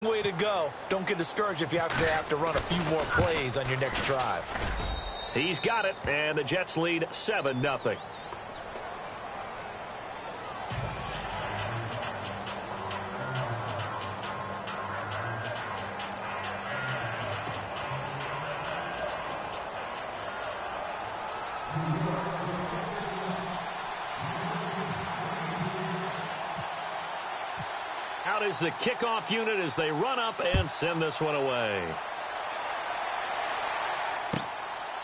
Way to go. Don't get discouraged if you have to run a few more plays on your next drive. He's got it, and the Jets lead 7-0. Out is the kickoff unit as they run up and send this one away.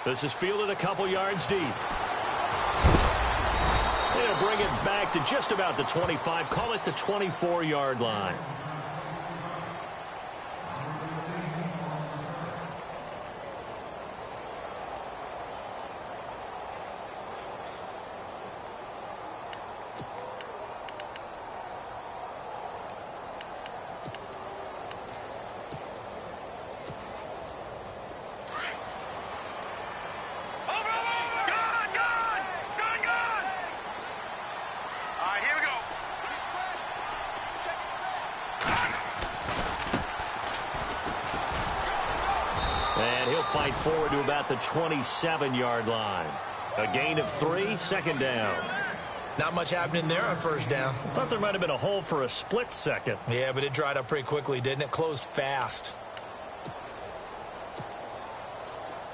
This is fielded a couple yards deep. They'll bring it back to just about the 25. Call it the 24-yard line. And he'll fight forward to about the 27-yard line. A gain of 3, second down. Not much happening there on first down. Thought there might have been a hole for a split second. Yeah, but it dried up pretty quickly, didn't it? Closed fast.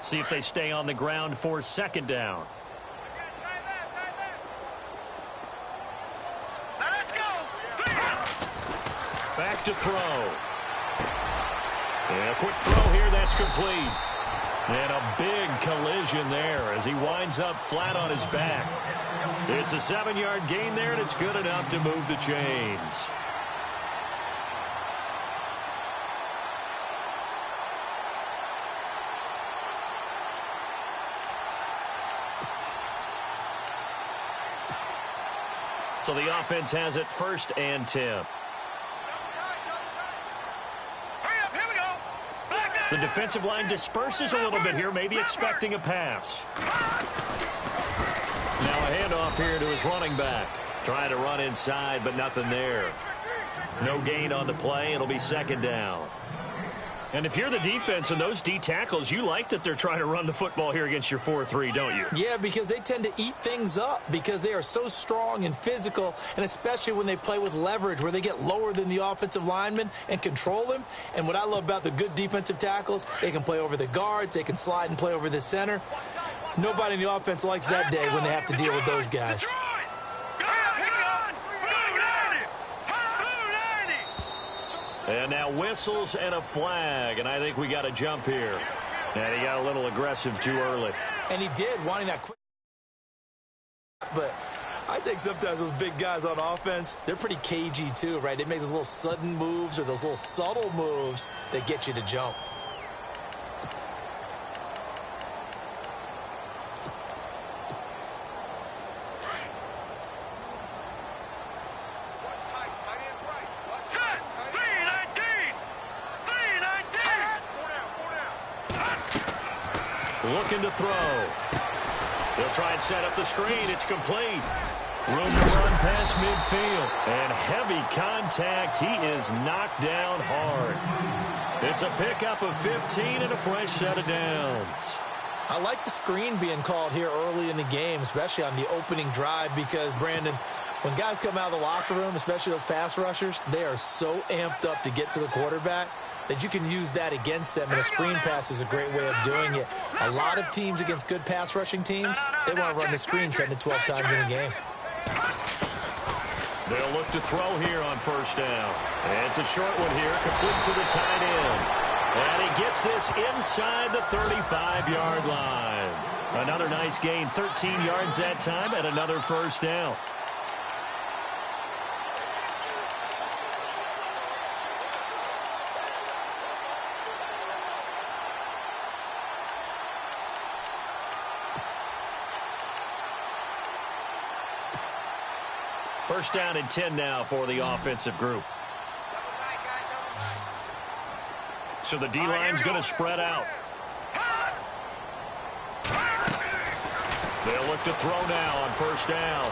See if they stay on the ground for second down. Let's go. Back to throw. And a quick throw here, that's complete. And a big collision there as he winds up flat on his back. It's a 7-yard gain there, and it's good enough to move the chains. So the offense has it 1st and 10. The defensive line disperses a little bit here, maybe expecting a pass. Now a handoff here to his running back. Trying to run inside, but nothing there. No gain on the play. It'll be second down. And if you're the defense and those D tackles, you like that they're trying to run the football here against your 4-3, don't you? Yeah, because they tend to eat things up because they are so strong and physical, and especially when they play with leverage where they get lower than the offensive linemen and control them. And what I love about the good defensive tackles, they can play over the guards, they can slide and play over the center. Nobody in the offense likes that day when they have to deal with those guys. And now whistles and a flag, and I think we got a jump here. And he got a little aggressive too early. And he did, wanting that quick. But I think sometimes those big guys on offense, they're pretty cagey too, right? They make those little sudden moves or those little subtle moves that get you to jump. Looking to throw. He'll try and set up the screen. It's complete. Room to run past midfield. And heavy contact. He is knocked down hard. It's a pickup of 15 and a fresh set of downs. I like the screen being called here early in the game, especially on the opening drive, because, Brandon, when guys come out of the locker room, especially those pass rushers, they are so amped up to get to the quarterback that you can use that against them, and a screen pass is a great way of doing it. A lot of teams against good pass rushing teams, they want to run the screen 10 to 12 times in a game. They'll look to throw here on first down. And it's a short one here, complete to the tight end. And he gets this inside the 35-yard line. Another nice gain, 13 yards that time, and another first down. First down and 10 now for the offensive group. So the D-line's going to spread out. They'll look to throw now on first down.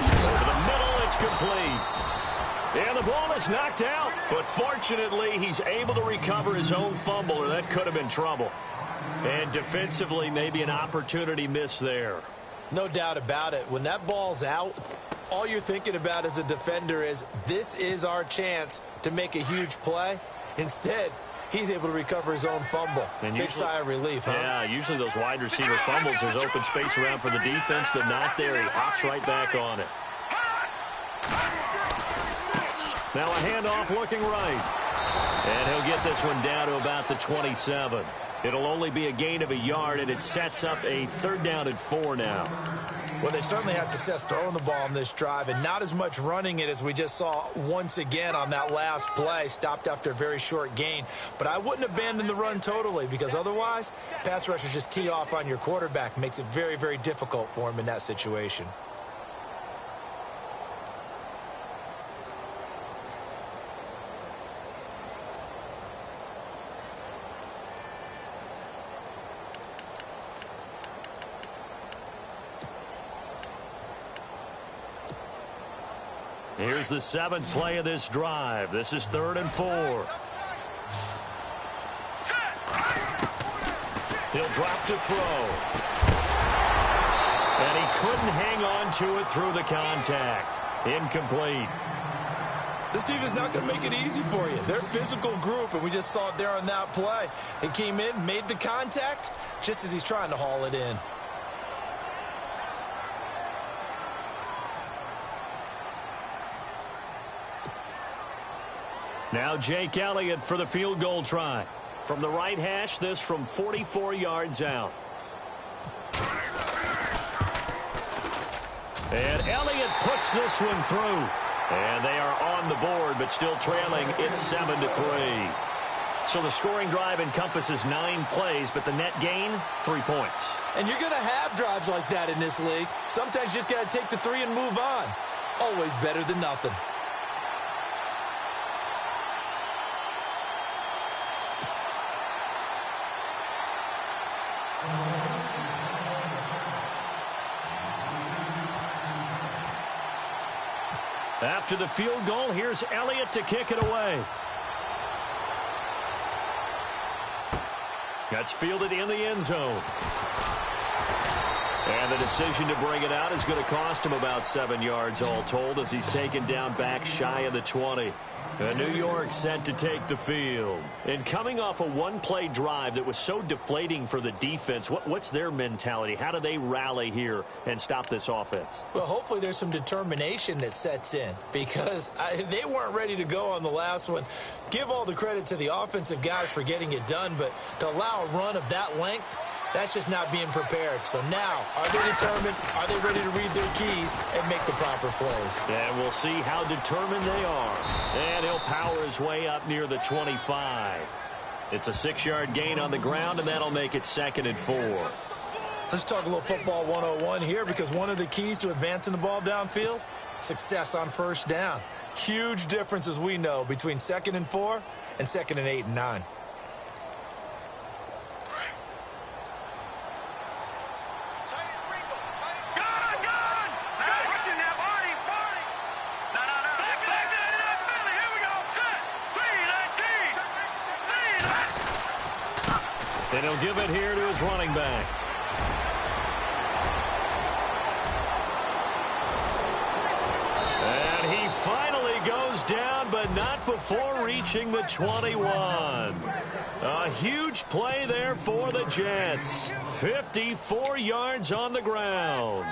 Over the middle, it's complete. And the ball is knocked out. But fortunately, he's able to recover his own fumble, or that could have been trouble. And defensively, maybe an opportunity miss there. No doubt about it. When that ball's out, all you're thinking about as a defender is, this is our chance to make a huge play. Instead, he's able to recover his own fumble. And big sigh of relief, huh? Yeah, usually those wide receiver fumbles, there's open space around for the defense, but not there. He hops right back on it. Now a handoff looking right. And he'll get this one down to about the 27. It'll only be a gain of a yard, and it sets up a 3rd down and 4 now. Well, they certainly had success throwing the ball on this drive, and not as much running it as we just saw once again on that last play. Stopped after a very short gain. But I wouldn't abandon the run totally, because otherwise, pass rushers just tee off on your quarterback. Makes it very, very difficult for him in that situation. Here's the 7th play of this drive. This is 3rd and 4. He'll drop to throw. And he couldn't hang on to it through the contact. Incomplete. This team is not going to make it easy for you. They're a physical group, and we just saw it there on that play. He came in, made the contact, just as he's trying to haul it in. Now Jake Elliott for the field goal try. From the right hash, this from 44 yards out. And Elliott puts this one through. And they are on the board, but still trailing. It's 7-3. So the scoring drive encompasses 9 plays, but the net gain, 3 points. And you're going to have drives like that in this league. Sometimes you just got to take the 3 and move on. Always better than nothing. After the field goal, here's Elliott to kick it away. That's fielded in the end zone. And the decision to bring it out is going to cost him about 7 yards all told, as he's taken down back shy of the 20. And New York set to take the field. And coming off a one-play drive that was so deflating for the defense, what's their mentality? How do they rally here and stop this offense? Well, hopefully there's some determination that sets in, because they weren't ready to go on the last one. Give all the credit to the offensive guys for getting it done, but to allow a run of that length, that's just not being prepared. So now, are they determined? Are they ready to read their keys and make the proper plays? And we'll see how determined they are. And he'll power his way up near the 25. It's a 6-yard gain on the ground, and that'll make it 2nd and 4. Let's talk a little football 101 here, because one of the keys to advancing the ball downfield, success on first down. Huge difference, as we know, between 2nd and 4 and 2nd and 8 and 9. And he'll give it here to his running back. And he finally goes down, but not before reaching the 21. A huge play there for the Jets. 54 yards on the ground.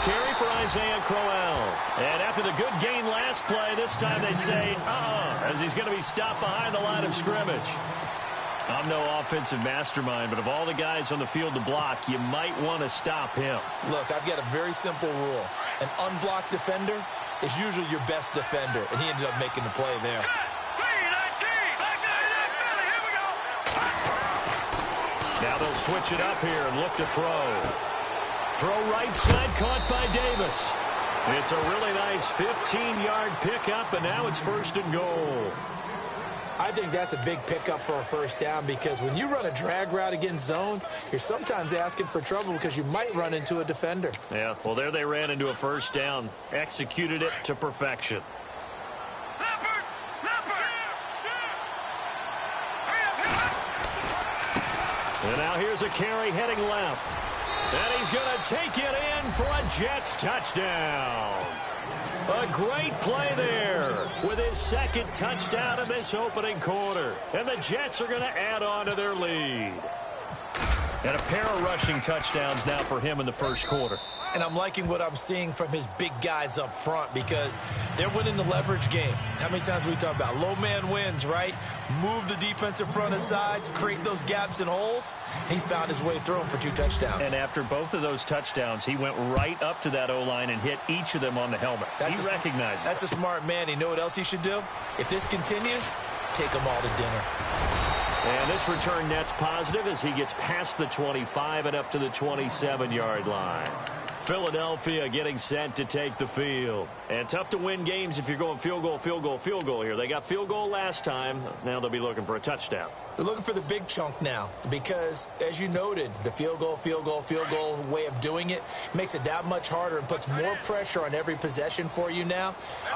Carry for Isaiah Crowell. And after the good gain last play, this time they say, as he's going to be stopped behind the line of scrimmage. I'm no offensive mastermind, but of all the guys on the field to block, you might want to stop him. Look, I've got a very simple rule. An unblocked defender is usually your best defender, and he ended up making the play there. Now they'll switch it up here and look to throw. Throw right side, caught by Davis. It's a really nice 15-yard pickup, and now it's 1st and goal. I think that's a big pickup for a first down because when you run a drag route against zone, you're sometimes asking for trouble because you might run into a defender. Yeah, well, there they ran into a first down. Executed it to perfection. And now here's a carry heading left. And he's going to take it in for a Jets touchdown. A great play there with his second touchdown in this opening quarter. And the Jets are going to add on to their lead. And a pair of rushing touchdowns now for him in the first quarter. And I'm liking what I'm seeing from his big guys up front because they're winning the leverage game. How many times we talk about low man wins, right? Move the defensive front aside, create those gaps and holes. He's found his way through them for 2 touchdowns. And after both of those touchdowns, he went right up to that O-line and hit each of them on the helmet. He recognized it. That's a smart man. You know what else he should do? If this continues, take them all to dinner. And this return net's positive as he gets past the 25 and up to the 27-yard line. Philadelphia getting set to take the field. And tough to win games if you're going field goal, field goal, field goal here. They got field goal last time. Now they'll be looking for a touchdown. They're looking for the big chunk now because, as you noted, the field goal, field goal, field goal way of doing it makes it that much harder and puts more pressure on every possession for you now.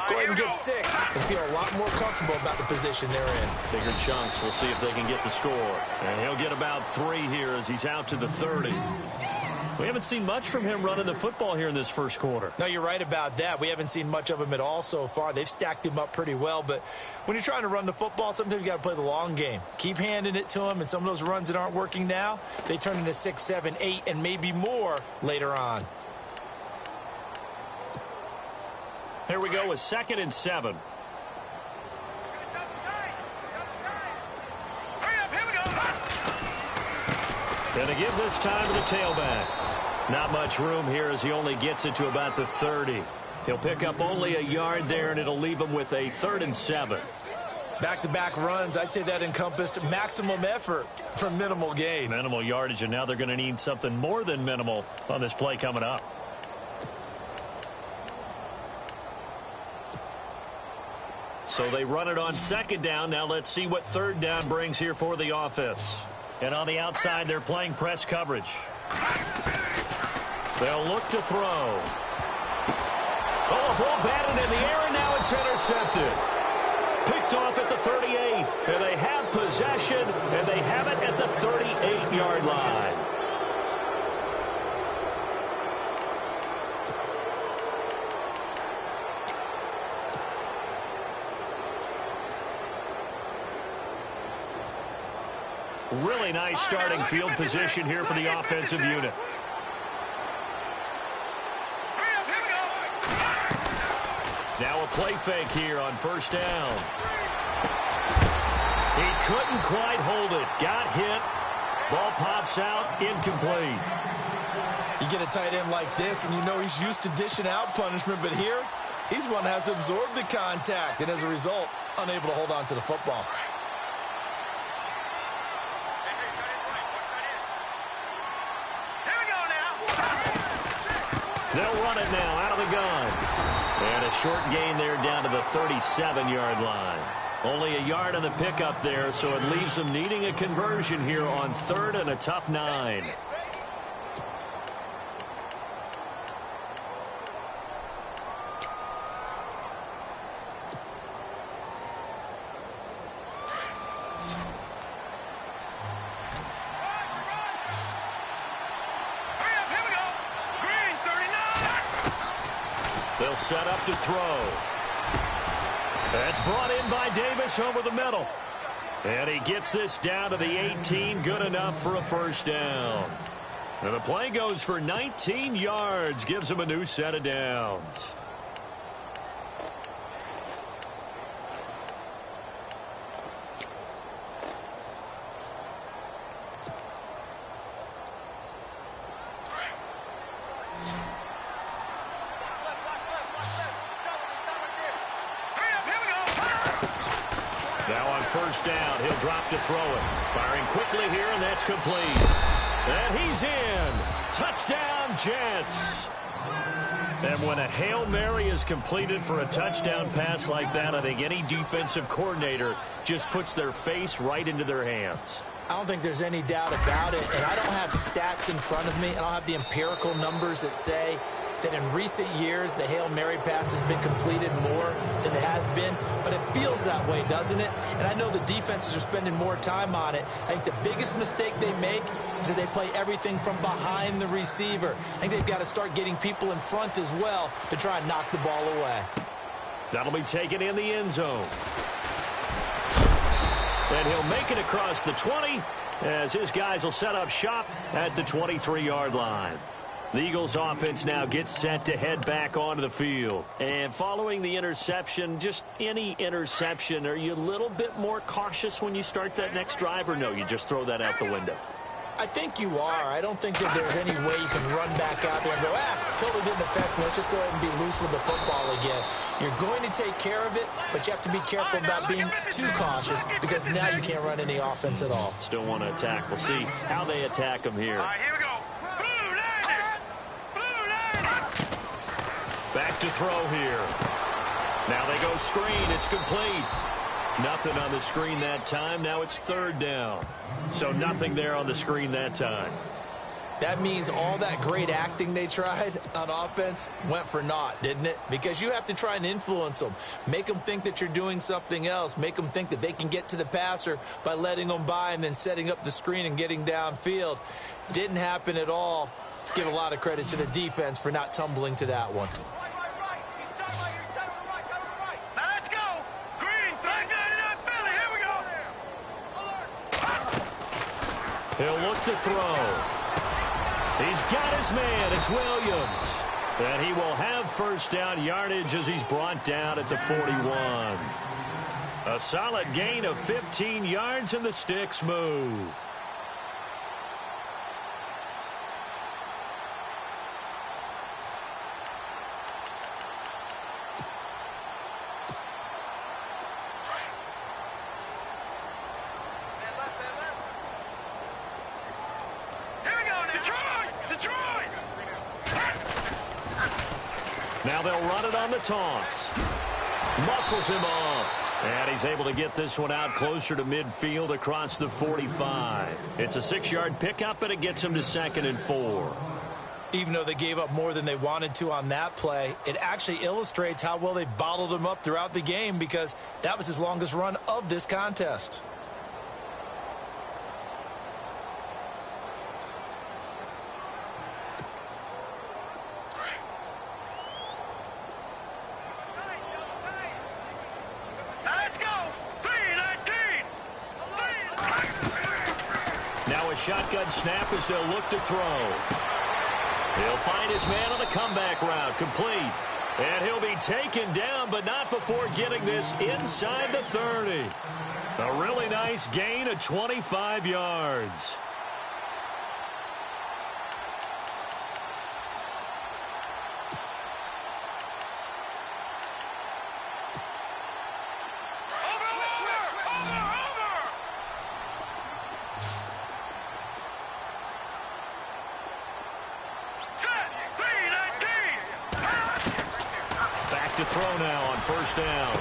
Go ahead and get 6 and feel a lot more comfortable about the position they're in. Bigger chunks. We'll see if they can get the score. And he'll get about 3 here as he's out to the 30. We haven't seen much from him running the football here in this first quarter. No, you're right about that. We haven't seen much of him at all so far. They've stacked him up pretty well, but when you're trying to run the football, sometimes you got to play the long game. Keep handing it to him, and some of those runs that aren't working now, they turn into 6, 7, 8, and maybe more later on. Here we go with 2nd and 7. Gonna give this time to the tailback. Not much room here as he only gets it to about the 30. He'll pick up only a yard there, and it'll leave him with a 3rd and 7. Back-to-back runs, I'd say that encompassed maximum effort for minimal gain. Minimal yardage, and now they're going to need something more than minimal on this play coming up. So they run it on 2nd down. Now let's see what 3rd down brings here for the offense. And on the outside, they're playing press coverage. They'll look to throw. Oh, a ball batted in the air, and now it's intercepted. Picked off at the 38, and they have possession, and they have it at the 38-yard line. Really nice starting field position here for the offensive unit. Now a play fake here on 1st down. He couldn't quite hold it. Got hit. Ball pops out. Incomplete. You get a tight end like this, and you know he's used to dishing out punishment, but here, he's one that has to absorb the contact, and as a result, unable to hold on to the football. They'll run it now out of the gun. And a short gain there down to the 37-yard line. Only a yard on the pickup there, so it leaves them needing a conversion here on 3rd and a tough 9. They'll set up to throw. That's brought in by Davis over the middle. And he gets this down to the 18. Good enough for a 1st down. And the play goes for 19 yards. Gives him a new set of downs. Now on 1st down, he'll drop to throw it. Firing quickly here, and that's complete. And he's in. Touchdown, Jets. And when a Hail Mary is completed for a touchdown pass like that, I think any defensive coordinator just puts their face right into their hands. I don't think there's any doubt about it, and I don't have stats in front of me. I don't have the empirical numbers that say that in recent years the Hail Mary pass has been completed more than it has been, but it feels that way, doesn't it? And I know the defenses are spending more time on it. I think the biggest mistake they make is that they play everything from behind the receiver. I think they've got to start getting people in front as well to try and knock the ball away. That'll be taken in the end zone. And he'll make it across the 20 as his guys will set up shop at the 23-yard line. The Eagles offense now gets set to head back onto the field. And following the interception, just any interception, are you a little bit more cautious when you start that next drive, or no, you just throw that out the window? I think you are. I don't think that there's any way you can run back out there and go, totally didn't affect me. Let's just go ahead and be loose with the football again. You're going to take care of it, but you have to be careful about being too cautious because now you can't run any offense at all. Still want to attack. We'll see how they attack them here. All right, here we go. Blue landed. Blue landed. Back to throw here. Now they go screen. It's complete. Nothing on the screen that time. Now it's third down. So nothing there on the screen that time. That means all that great acting they tried on offense went for naught, didn't it? Because you have to try and influence them. Make them think that you're doing something else. Make them think that they can get to the passer by letting them by and then setting up the screen and getting downfield. Didn't happen at all. Give a lot of credit to the defense for not tumbling to that one. He'll look to throw. He's got his man. It's Williams. And he will have first down yardage as he's brought down at the 41. A solid gain of 15 yards, and the sticks move. Now they'll run it on the toss. Muscles him off. And he's able to get this one out closer to midfield across the 45. It's a 6-yard pickup, but it gets him to 2nd and 4. Even though they gave up more than they wanted to on that play, it actually illustrates how well they've bottled him up throughout the game because that was his longest run of this contest. Shotgun snap as they'll look to throw. He'll find his man on the comeback route, complete. And he'll be taken down, but not before getting this inside the 30. A really nice gain of 25 yards. To throw now on first down.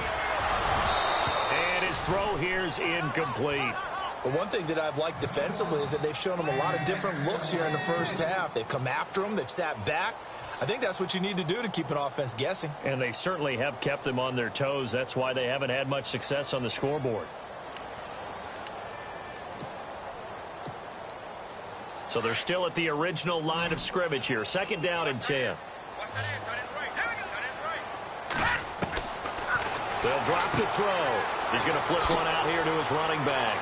And his throw here's incomplete. But one thing that I've liked defensively is that they've shown him a lot of different looks here in the first half. They've come after him. They've sat back. I think that's what you need to do to keep an offense guessing. And they certainly have kept them on their toes. That's why they haven't had much success on the scoreboard. So they're still at the original line of scrimmage here. 2nd down and 10. They'll drop the throw. He's going to flip one out here to his running back.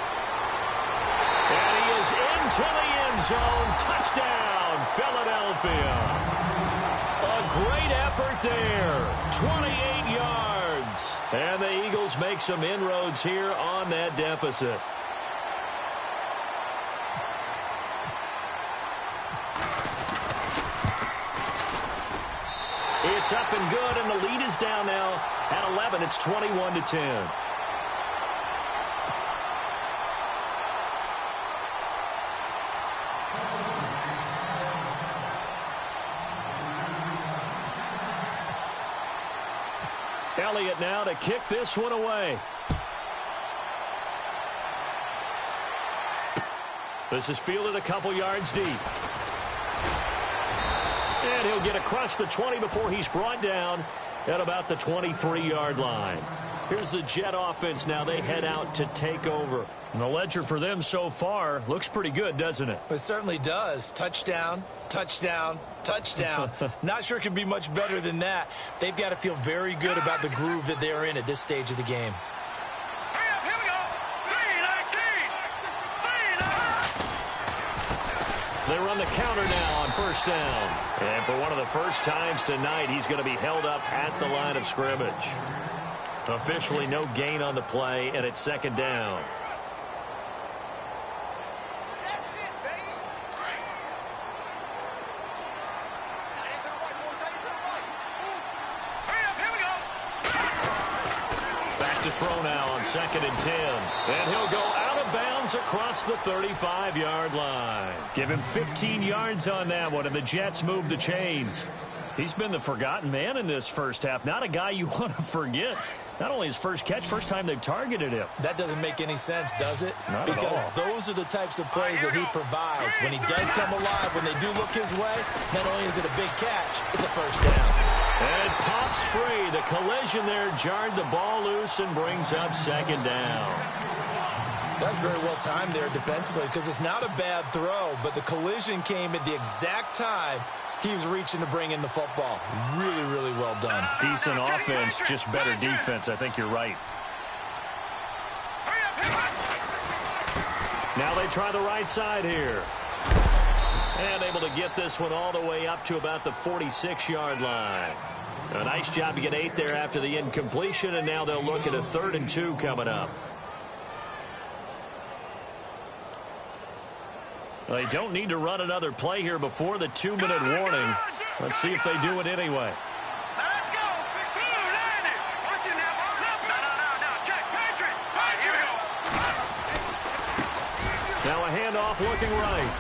And he is into the end zone. Touchdown, Philadelphia. A great effort there. 28 yards. And the Eagles make some inroads here on that deficit. It's up and good, and the lead is down now at 11. It's 21-10. Elliott now to kick this one away. This is fielded a couple yards deep. And he'll get across the 20 before he's brought down at about the 23-yard line. Here's the Jet offense now. They head out to take over. And the ledger for them so far looks pretty good, doesn't it? It certainly does. Touchdown, touchdown, touchdown. Not sure it can be much better than that. They've got to feel very good about the groove that they're in at this stage of the game. Here we go. 3-19. They run the counter now on first down. And for one of the first times tonight, he's going to be held up at the line of scrimmage. Officially no gain on the play, and it's second down. Back to throw now on 2nd and 10. And he'll go out of bounds across the 35-yard line. Give him 15 yards on that one, and the Jets move the chains. He's been the forgotten man in this first half. Not a guy you want to forget. Not only his first catch, first time they've targeted him. That doesn't make any sense, does it? Not because at all. those are the types of plays that he provides. When he does come alive, when they do look his way, not only is it a big catch, it's a first down. And pops free. The collision there jarred the ball loose and brings up second down. That's very well timed there defensively because it's not a bad throw, but the collision came at the exact time he was reaching to bring in the football. Really, really well done. Decent offense, just better defense. I think you're right. Now they try the right side here. And able to get this one all the way up to about the 46-yard line. A nice job to get 8 there after the incompletion, and now they'll look at a 3rd and 2 coming up. They don't need to run another play here before the 2-minute warning. Let's see if they do it anyway. Now let's go. Blue, land it. Watch it now. No. Check. Patriot. Here we go. Now a handoff looking right.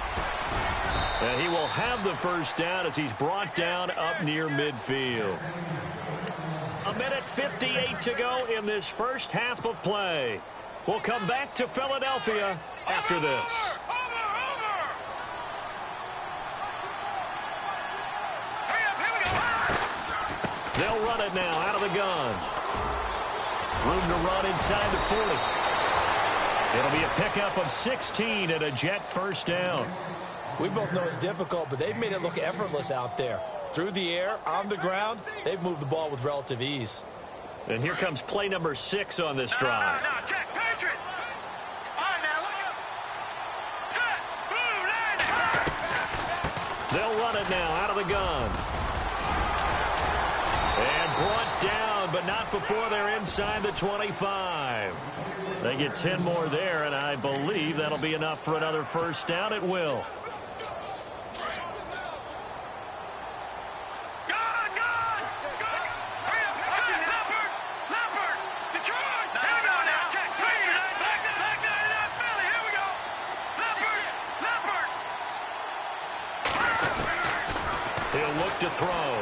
And he will have the first down as he's brought down up near midfield. 1:58 to go in this first half of play. We'll come back to Philadelphia after this. They'll run it now out of the gun. Room to run inside the 40. It'll be a pickup of 16 and a Jet first down. We both know it's difficult, but they've made it look effortless out there. Through the air, on the ground, they've moved the ball with relative ease. And here comes play number 6 on this drive. Now, check. Patriot. All right, now. Set. Blue, land it. They'll run it now out of the gun. And brought down, but not before they're inside the 25. They get 10 more there, and I believe that'll be enough for another first down. It will. He'll look to throw.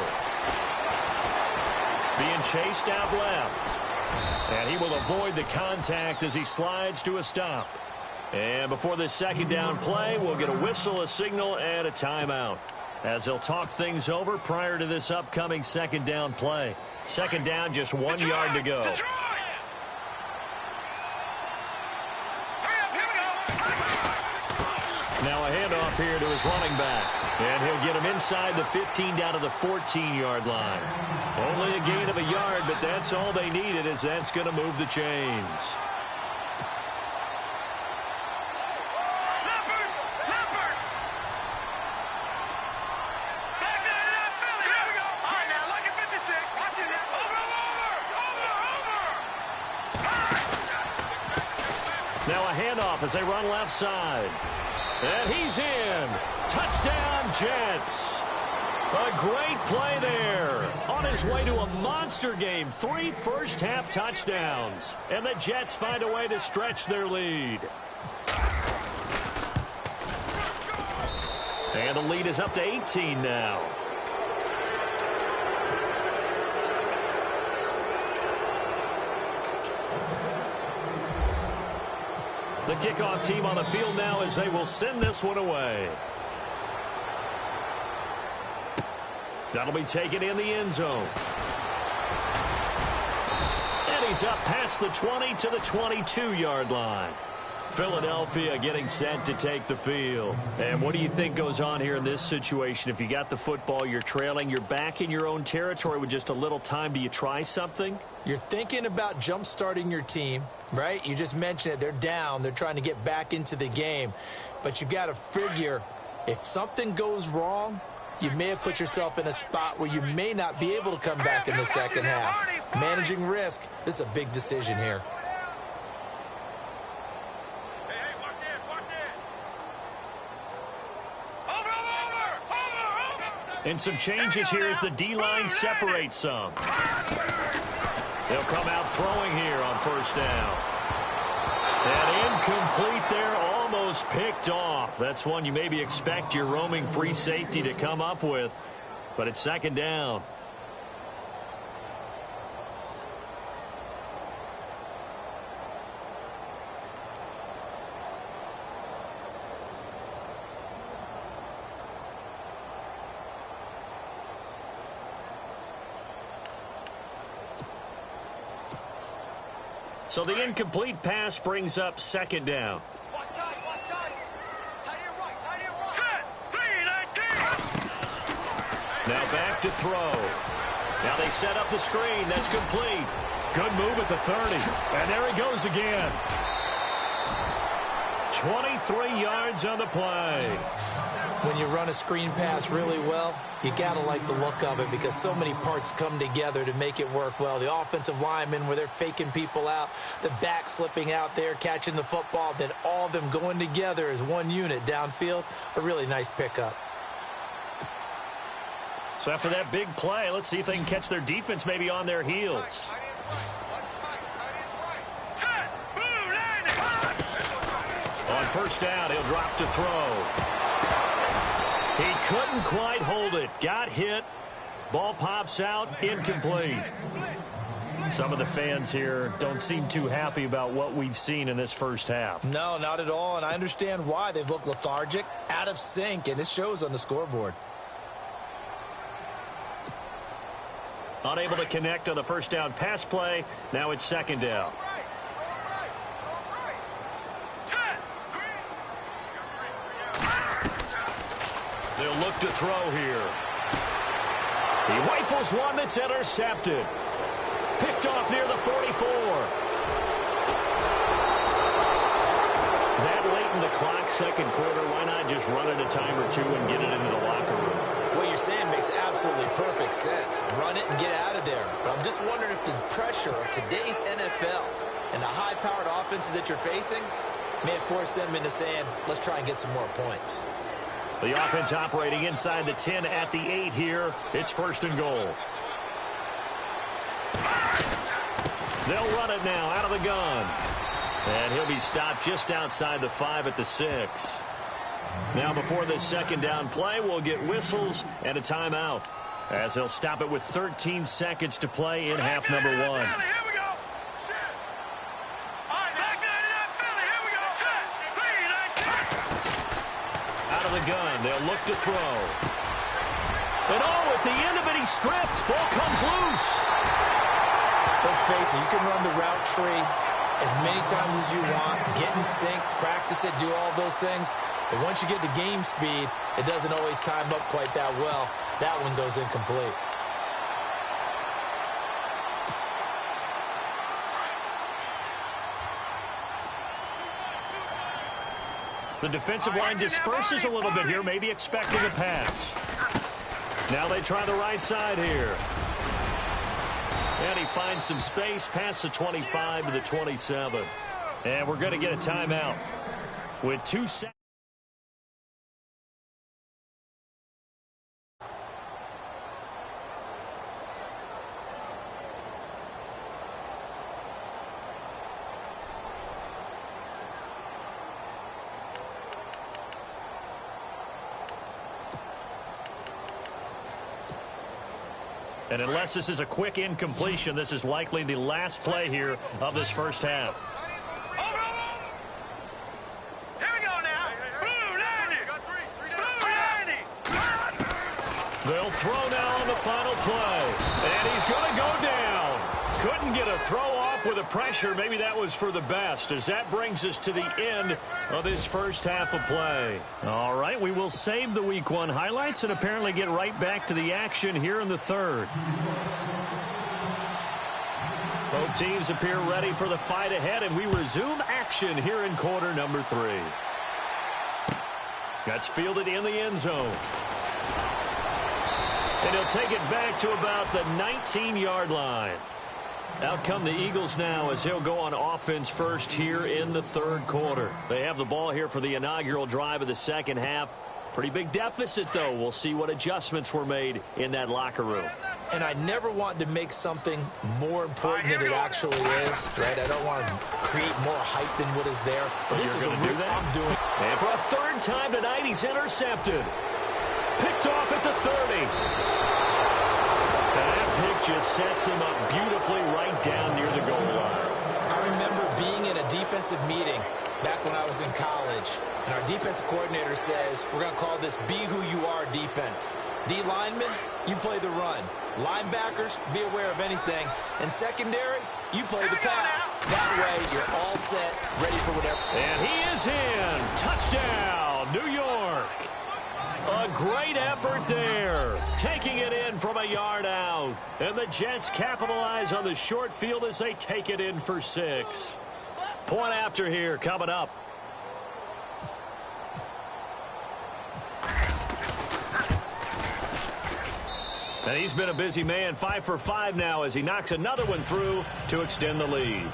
Being chased out left. And he will avoid the contact as he slides to a stop. And before this second down play, we'll get a whistle, a signal, and a timeout, as they'll talk things over prior to this upcoming second down play. Second down, just 1 yard to go. Now a handoff here to his running back. And he'll get him inside the 15 down to the 14-yard line. Only a gain of a yard, but that's all they needed, as that's going to move the chains. Now a handoff as they run left side. And he's in. Touchdown, Jets. A great play there. On his way to a monster game. 3 first-half touchdowns. And the Jets find a way to stretch their lead. And the lead is up to 18 now. the kickoff team on the field now as they will send this one away. That'll be taken in the end zone. And he's up past the 20 to the 22-yard line. Philadelphia getting set to take the field. And what do you think goes on here in this situation? If you got the football, you're trailing, you're back in your own territory with just a little time. Do you try something? You're thinking about jump-starting your team, right? You just mentioned it. They're down. They're trying to get back into the game. But you've got to figure if something goes wrong, you may have put yourself in a spot where you may not be able to come back in the second half. Managing risk, this is a big decision here. And some changes here as the D-line separates some. They'll come out throwing here on first down. And incomplete there, almost picked off. That's one you maybe expect your roaming free safety to come up with. But it's second down. So the incomplete pass brings up second down. Now back to throw. Now they set up the screen. That's complete. Good move at the 30. And there he goes again. 23 yards on the play. When you run a screen pass really well, you got to like the look of it because so many parts come together to make it work well. The offensive linemen where they're faking people out, the back slipping out there, catching the football, then all of them going together as one unit downfield, a really nice pickup. So after that big play, let's see if they can catch their defense maybe on their heels. On first down, he'll drop to throw. He couldn't quite hold it. Got hit. Ball pops out. Incomplete. Some of the fans here don't seem too happy about what we've seen in this first half. No, not at all, and I understand why. They've looked lethargic, out of sync, and it shows on the scoreboard. Unable to connect on the first down pass play. Now it's second down. They'll look to throw here. He rifles one that's intercepted. Picked off near the 44. That late in the clock, second quarter, why not just run it a time or two and get it into the locker room? What you're saying makes absolutely perfect sense. Run it and get out of there. But I'm just wondering if the pressure of today's NFL and the high-powered offenses that you're facing may have forced them into saying, let's try and get some more points. The offense operating inside the 10 at the 8 here. It's first and goal. They'll run it now out of the gun. And he'll be stopped just outside the 5 at the 6. Now before this second down play, we'll get whistles and a timeout as they'll stop it with 13 seconds to play in half number 1. Gun. They'll look to throw. And at the end of it, he's stripped. Ball comes loose. Let's face it, you can run the route tree as many times as you want, get in sync, practice it, do all those things. But once you get to game speed, it doesn't always time up quite that well. That one goes incomplete. The defensive line disperses a little bit here, maybe expecting a pass. Now they try the right side here. And he finds some space past the 25 to the 27. And we're going to get a timeout with 2 seconds. And unless this is a quick incompletion, this is likely the last play here of this first half. They'll throw now on the final play. And he's going to go down. Couldn't get a throw off with the pressure. Maybe that was for the best, as that brings us to the end of this first half of play. All right, we will save the Week 1 highlights and apparently get right back to the action here in the third. Both teams appear ready for the fight ahead, and we resume action here in quarter number 3. That's fielded in the end zone. And he'll take it back to about the 19-yard line. Out come the Eagles now as he'll go on offense first here in the third quarter. They have the ball here for the inaugural drive of the second half. Pretty big deficit, though. We'll see what adjustments were made in that locker room. And I never want to make something more important than it actually is, right? I don't want to create more hype than what is there. But this is a real I'm doing. And for a third time tonight, he's intercepted. Picked off at the 30. And that pick just sets him up beautifully right down near the goal line. I remember being in a defensive meeting back when I was in college, and our defensive coordinator says, we're going to call this Be Who You Are defense. D linemen, you play the run. Linebackers, be aware of anything. And secondary, you play the pass. That way, you're all set, ready for whatever. And he is in. Touchdown, New York. A great effort there. Taking it in from a yard out. And the Jets capitalize on the short field as they take it in for 6. Point after here coming up. And he's been a busy man, 5 for 5 now as he knocks another one through to extend the lead.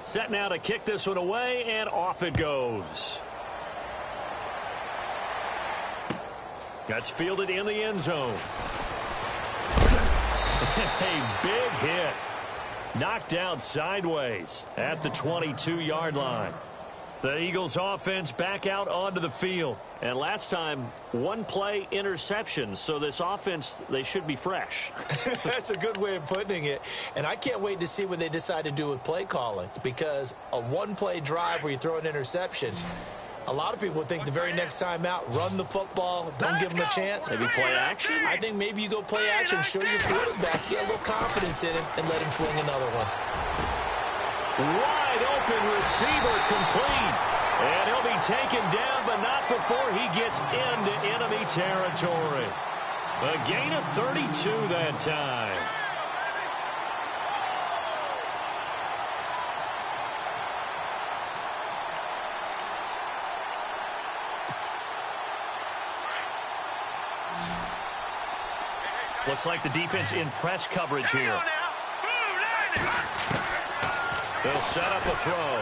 Set now to kick this one away, and off it goes. That's fielded in the end zone. A big hit. Knocked down sideways at the 22-yard line. The Eagles offense back out onto the field. And last time, one play interception. So this offense, they should be fresh. That's a good way of putting it. And I can't wait to see what they decide to do with play calling. Because a one-play drive where you throw an interception, a lot of people think the very next time out, run the football, don't give them a chance. Maybe play action? I think maybe you go play action, show your quarterback, get a little confidence in him, and let him fling another one. Wide open receiver complete. And he'll be taken down, but not before he gets into enemy territory. A gain of 32 that time. Looks like the defense in press coverage here. They'll set up a throw.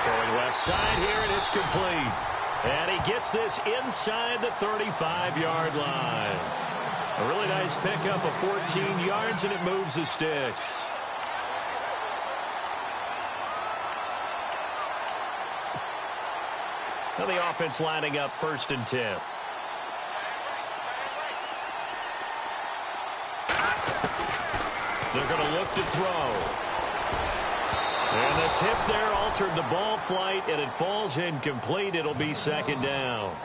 Throwing left side here, and it's complete. And he gets this inside the 35-yard line. A really nice pickup of 14 yards, and it moves the sticks. Now the offense lining up 1st and 10. They're going to look to throw. And the tip there altered the ball flight, and it falls incomplete. It'll be 2nd down.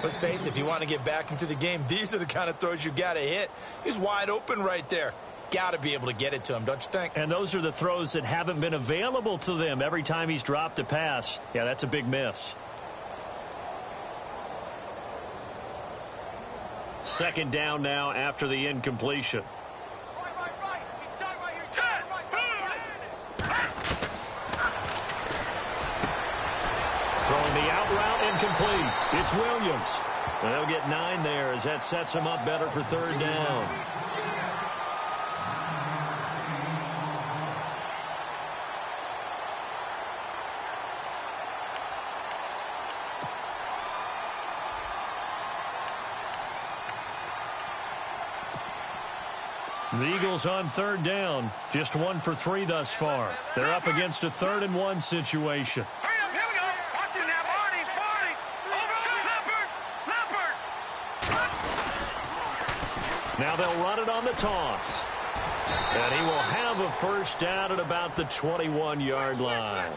Let's face it, if you want to get back into the game, these are the kind of throws you got to hit. He's wide open right there. Got to be able to get it to him, don't you think? And those are the throws that haven't been available to them every time he's dropped a pass. Yeah, that's a big miss. 2nd down now after the incompletion. Throwing the out route incomplete. It's Williams. They'll get 9 there as that sets him up better for 3rd down. The Eagles on 3rd down. Just 1 for 3 thus far. They're up against a 3rd and 1 situation. Now they'll run it on the toss. And he will have have a first down at about the 21-yard line.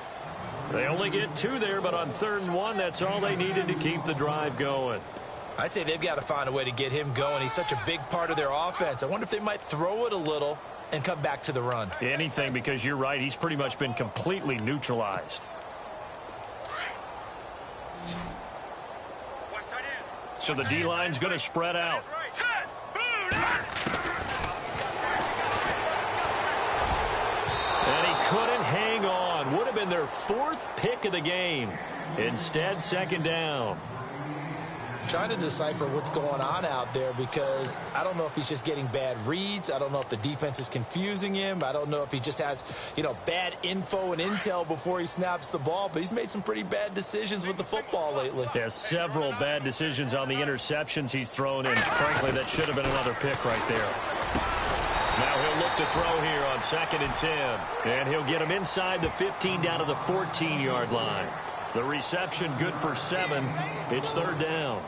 They only get 2 there, but on 3rd and 1, that's all they needed to keep the drive going. I'd say they've got to find a way to get him going. He's such a big part of their offense. I wonder if they might throw it a little and come back to the run. Anything, because you're right. He's pretty much been completely neutralized. So the D-line's going to spread out. And he couldn't hang on. Would have been their 4th pick of the game. Instead, 2nd down. Trying to decipher what's going on out there because I don't know if he's just getting bad reads. I don't know if the defense is confusing him. I don't know if he just has, bad info and intel before he snaps the ball. But he's made some pretty bad decisions with the football lately. Yeah, several bad decisions on the interceptions he's thrown in. Frankly, that should have been another pick right there. Now he'll look to throw here on 2nd and 10. And he'll get him inside the 15 down to the 14-yard line. The reception good for 7. It's 3rd down.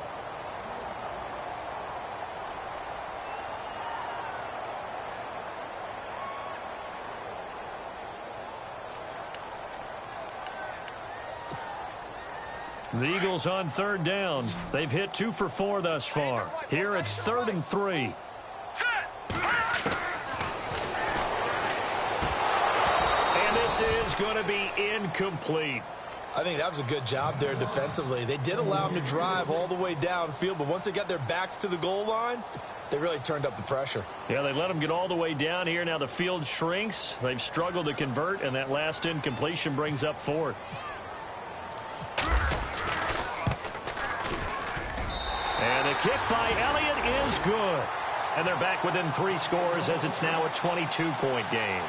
The Eagles on 3rd down. They've hit 2 for 4 thus far. Here it's 3rd and 3. And this is going to be incomplete. I think that was a good job there defensively. They did allow him to drive all the way downfield, but once they got their backs to the goal line, they really turned up the pressure. Yeah, they let him get all the way down here. Now the field shrinks. They've struggled to convert, and that last incompletion brings up 4th. And the kick by Elliott is good. And they're back within 3 scores as it's now a 22-point game.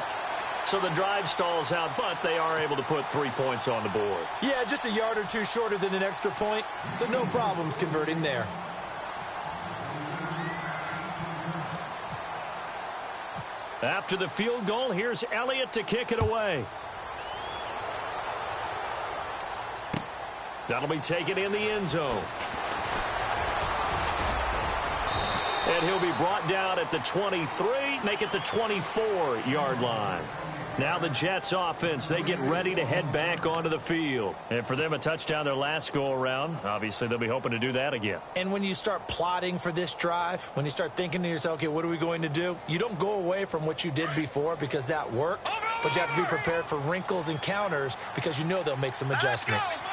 So the drive stalls out, but they are able to put 3 points on the board. Yeah, just a yard or 2 shorter than an extra point. So no problems converting there. After the field goal, here's Elliott to kick it away. That'll be taken in the end zone. And he'll be brought down at the 23, make it the 24-yard line. Now the Jets offense, they get ready to head back onto the field. And for them, a touchdown their last go-around. Obviously, they'll be hoping to do that again. And when you start plotting for this drive, when you start thinking to yourself, okay, what are we going to do? You don't go away from what you did before because that worked, but you have to be prepared for wrinkles and counters because you know they'll make some adjustments.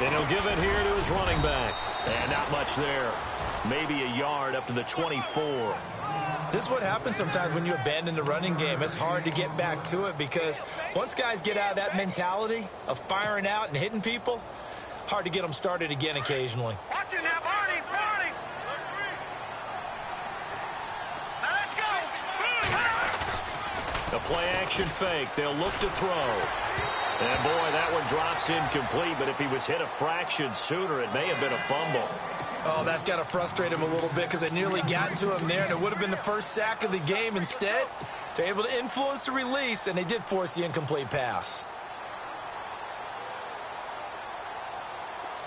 And he'll give it here to his running back. And not much there. Maybe a yard up to the 24. This is what happens sometimes when you abandon the running game. It's hard to get back to it because once guys get out of that mentality of firing out and hitting people, hard to get them started again occasionally. Watch it now, Barney, Barney. Now let's go. A play-action fake. They'll look to throw. And, boy, that one drops incomplete, but if he was hit a fraction sooner, it may have been a fumble. Oh, that's got to frustrate him a little bit because they nearly got to him there, and it would have been the first sack of the game. Instead, they're able to influence the release, and they did force the incomplete pass.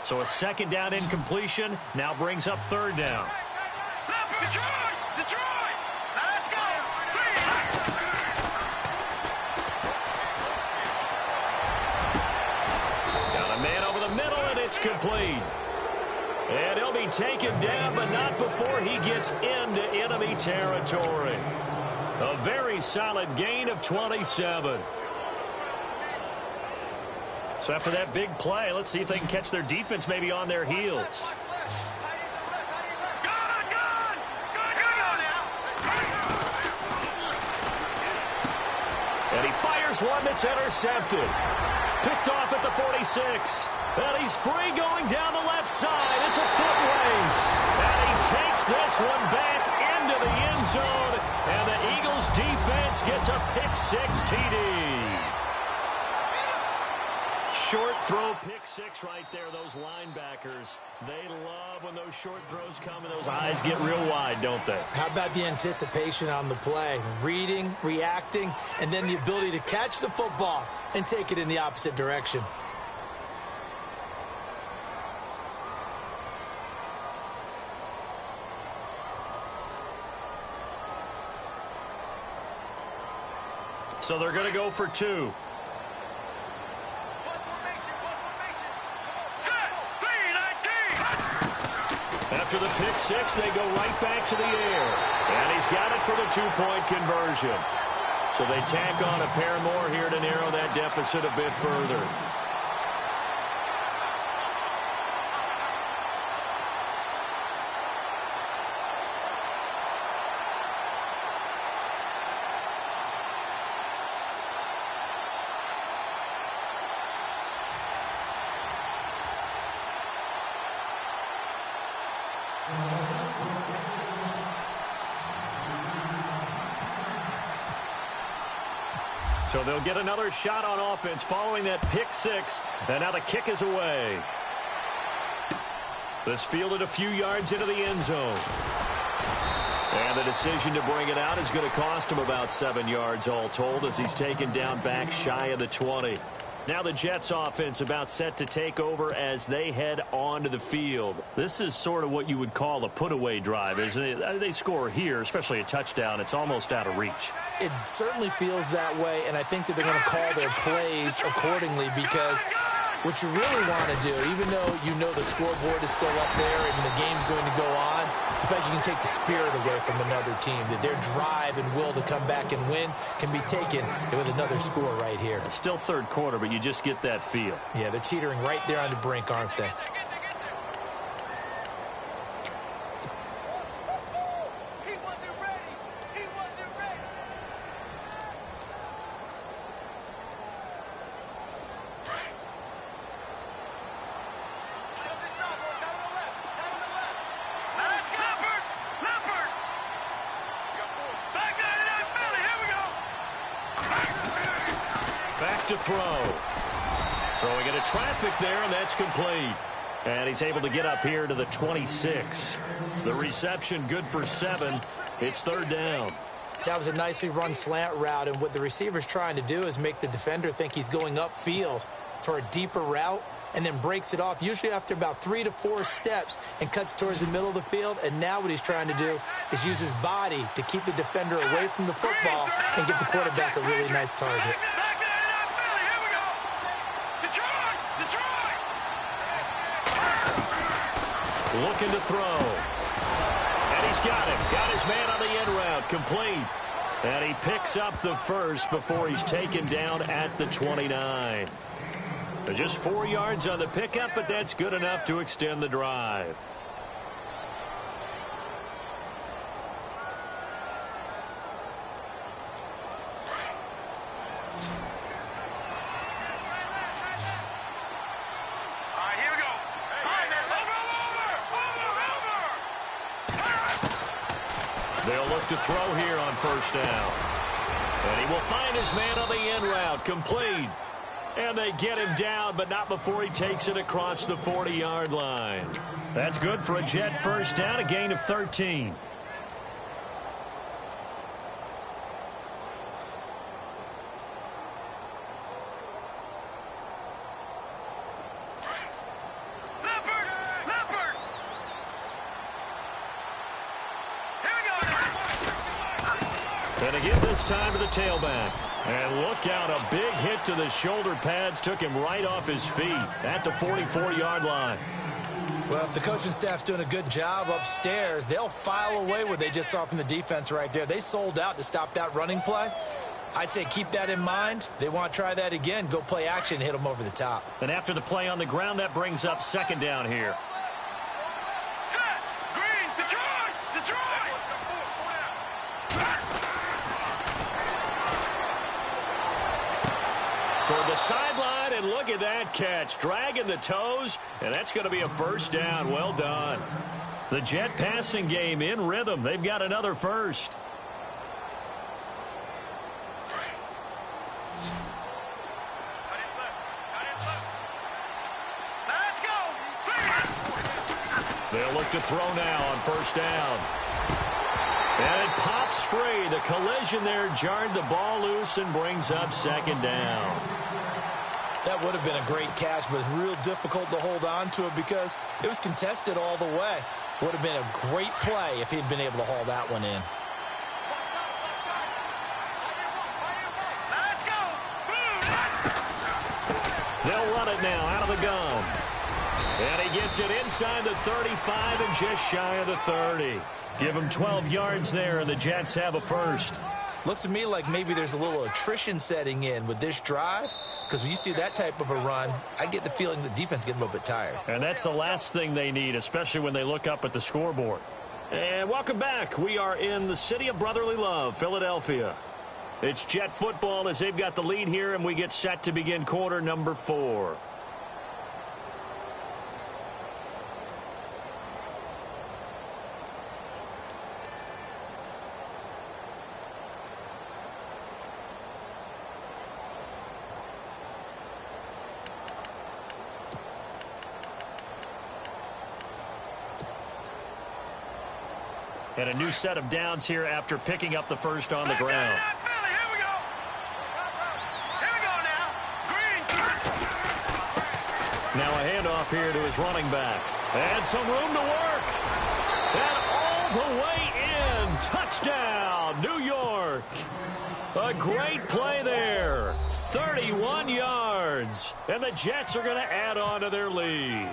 So a 2nd down incompletion now brings up 3rd down. Detroit! Detroit! Now let's go! Got a man over the middle, and it's complete. And he'll be taken down, but not before he gets into enemy territory. A very solid gain of 27. So after that big play, let's see if they can catch their defense maybe on their heels. And he fires one that's intercepted. Picked off at the 46. And he's free going down the left side. It's a foot race. And he takes this one back into the end zone. And the Eagles defense gets a pick-6 TD. Short throw, pick-6 right there. Those linebackers, they love when those short throws come and those eyes get real wide, don't they? How about the anticipation on the play? Reading, reacting, and then the ability to catch the football and take it in the opposite direction. So they're going to go for two. After the pick six, they go right back to the air. And he's got it for the two-point conversion. So they tack on a pair more here to narrow that deficit a bit further. So they'll get another shot on offense following that pick six. And now the kick is away. This fielded a few yards into the end zone. And the decision to bring it out is going to cost him about 7 yards all told as he's taken down back shy of the 20. Now the Jets offense about set to take over as they head onto the field. This is sort of what you would call a put-away drive, isn't it? They score here, especially a touchdown. It's almost out of reach. It certainly feels that way, and I think that they're going to call their plays accordingly because what you really want to do, even though you know the scoreboard is still up there and the game's going to go on, in fact, you can take the spirit away from another team, that their drive and will to come back and win can be taken with another score right here. It's still third quarter, but you just get that feel. Yeah, they're teetering right there on the brink, aren't they? To throw. Throwing into traffic there, and that's complete. And he's able to get up here to the 26. The reception good for 7. It's third down. That was a nicely run slant route, and what the receiver's trying to do is make the defender think he's going upfield for a deeper route and then breaks it off, usually after about 3 to 4 steps, and cuts towards the middle of the field. And now what he's trying to do is use his body to keep the defender away from the football and give the quarterback a really nice target. Looking to throw. And he's got it. Got his man on the end route. Complete. And he picks up the first before he's taken down at the 29. Just 4 yards on the pickup, but that's good enough to extend the drive. They'll look to throw here on first down. And he will find his man on the end route. Complete. And they get him down, but not before he takes it across the 40-yard line. That's good for a Jet first down, a gain of 13. And again this time to the tailback. And look out, a big hit to the shoulder pads took him right off his feet at the 44-yard line. Well, if the coaching staff's doing a good job upstairs, they'll file away what they just saw from the defense right there. They sold out to stop that running play. I'd say keep that in mind. They want to try that again. Go play action, hit them over the top. And after the play on the ground, that brings up second down here. Set! Green! Detroit! Detroit! Toward the sideline, and look at that catch. Dragging the toes, and that's going to be a first down. Well done. The Jet passing game in rhythm. They've got another first. Let's go! They'll look to throw now on first down. And it pops free. The collision there jarred the ball loose and brings up second down. That would have been a great catch, but it's real difficult to hold on to it because it was contested all the way. Would have been a great play if he'd been able to haul that one in. Let's They'll run it now out of the gun. And he gets it inside the 35 and just shy of the 30. Give him 12 yards there, and the Jets have a first. Looks to me like maybe there's a little attrition setting in with this drive, because when you see that type of a run, I get the feeling the defense getting a little bit tired. And that's the last thing they need, especially when they look up at the scoreboard. And welcome back. We are in the city of brotherly love, Philadelphia. It's Jet football as they've got the lead here, and we get set to begin quarter number 4. And a new set of downs here after picking up the first on the ground. Here we go. Here we go now. Green. Now a handoff here to his running back. And some room to work. And all the way in. Touchdown, New York. A great play there. 31 yards. And the Jets are going to add on to their lead.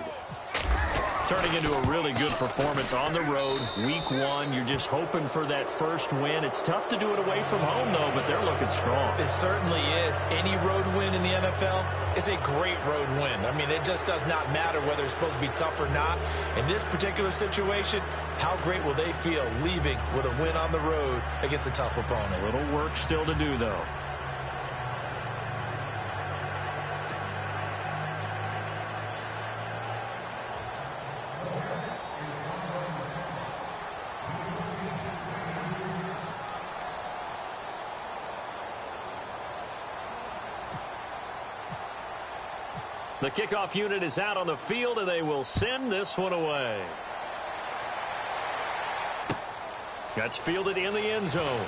Turning into a really good performance on the road. Week 1, you're just hoping for that first win. It's tough to do it away from home, though, but they're looking strong. It certainly is. Any road win in the NFL is a great road win. I mean, it just does not matter whether it's supposed to be tough or not. In this particular situation, how great will they feel leaving with a win on the road against a tough opponent? A little work still to do, though. The kickoff unit is out on the field, and they will send this one away. That's fielded in the end zone.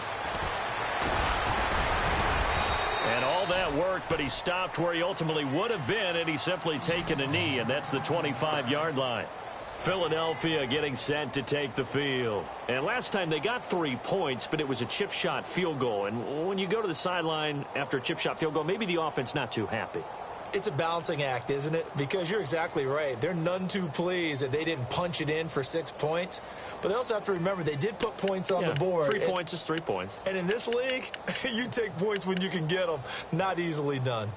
And all that worked, but he stopped where he ultimately would have been, and he's simply taken a knee, and that's the 25-yard line. Philadelphia getting set to take the field. And last time they got 3 points, but it was a chip shot field goal. And when you go to the sideline after a chip shot field goal, maybe the offense not too happy. It's a balancing act, isn't it? Because you're exactly right. They're none too pleased that they didn't punch it in for 6 points. But they also have to remember they did put points on the board. 3 points is 3 points. And in this league, you take points when you can get them. Not easily done.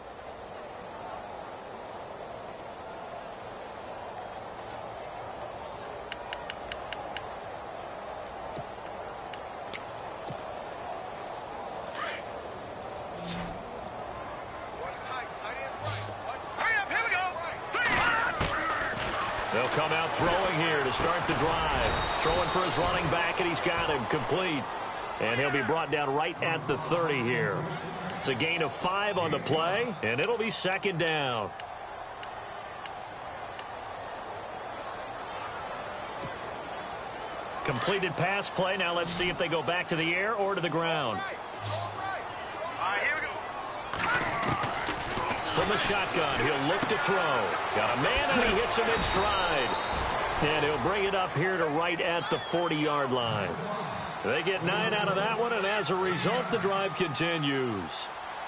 They'll come out throwing here to start the drive. Throwing for his running back, and he's got him complete. And he'll be brought down right at the 30 here. It's a gain of 5 on the play, and it'll be second down. Completed pass play. Now let's see if they go back to the air or to the ground. From the shotgun, he'll look to throw. Got a man, and he hits him in stride. And he'll bring it up here to right at the 40-yard line. They get 9 out of that one, and as a result, the drive continues.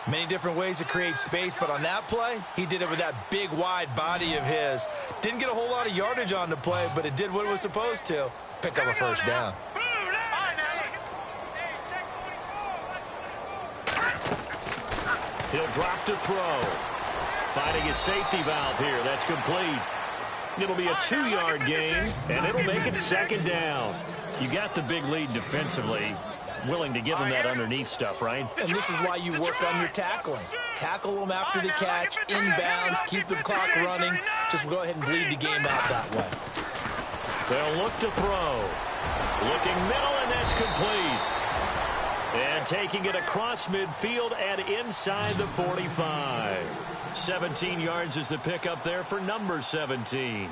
Many different ways to create space, but on that play, he did it with that big, wide body of his. Didn't get a whole lot of yardage on the play, but it did what it was supposed to. Pick up a first down. He'll drop to throw. Finding his safety valve here. That's complete. It'll be a 2-yard gain, and it'll make it second down. You got the big lead defensively. Willing to give him that underneath stuff, right? And this is why you work on your tackling. Tackle them after the catch, inbounds, keep the clock running. Just go ahead and bleed the game out that way. They'll look to throw. Looking middle, and that's complete. And taking it across midfield and inside the 45. 17 yards is the pickup there for number 17.